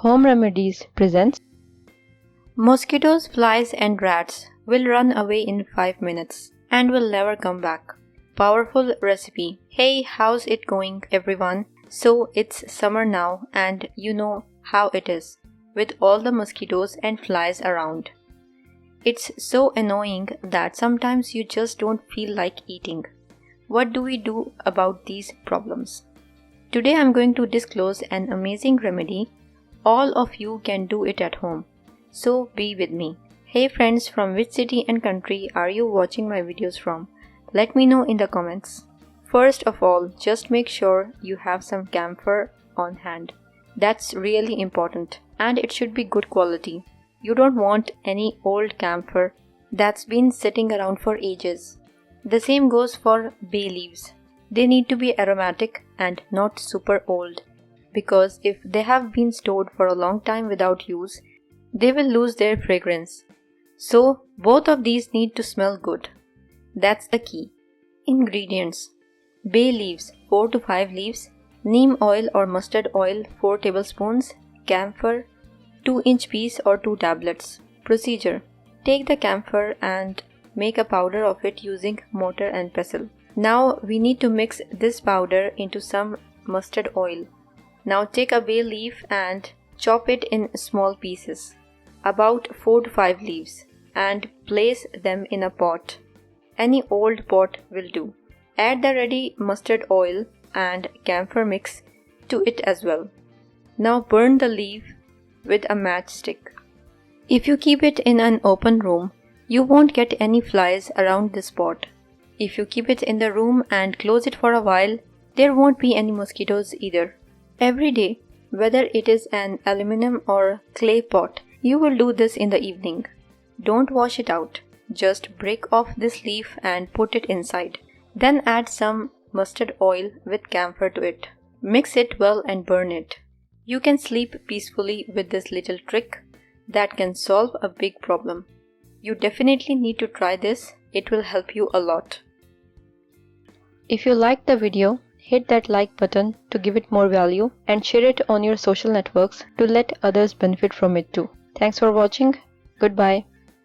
Home Remedies presents Mosquitoes, flies and rats will run away in 5 minutes and will never come back. Powerful recipe. Hey, how's it going everyone? So it's summer now and you know how it is with all the mosquitoes and flies around. It's so annoying that sometimes you just don't feel like eating. What do we do about these problems? Today I'm going to disclose an amazing remedy. All of you can do it at home. So be with me. Hey friends, from which city and country are you watching my videos from? Let me know in the comments. First of all, just make sure you have some camphor on hand. That's really important and it should be good quality. You don't want any old camphor that's been sitting around for ages. The same goes for bay leaves. They need to be aromatic and not super old, because if they have been stored for a long time without use, they will lose their fragrance. So both of these need to smell good. That's the key. Ingredients: bay leaves 4 to 5 leaves, neem oil or mustard oil 4 tablespoons, camphor 2-inch piece or 2 tablets. Procedure: take the camphor and make a powder of it using mortar and pestle. Now we need to mix this powder into some mustard oil. Now take a bay leaf and chop it in small pieces, about 4 to 5 leaves, and place them in a pot. Any old pot will do. Add the ready mustard oil and camphor mix to it as well. Now burn the leaf with a matchstick. If you keep it in an open room, you won't get any flies around this pot. If you keep it in the room and close it for a while, there won't be any mosquitoes either. Every day, whether it is an aluminum or clay pot, you will do this in the evening. Don't wash it out. Just break off this leaf and put it inside. Then add some mustard oil with camphor to it. Mix it well and burn it. You can sleep peacefully with this little trick that can solve a big problem. You definitely need to try this. It will help you a lot. If you liked the video, hit that like button to give it more value and share it on your social networks to let others benefit from it too. Thanks for watching. Goodbye.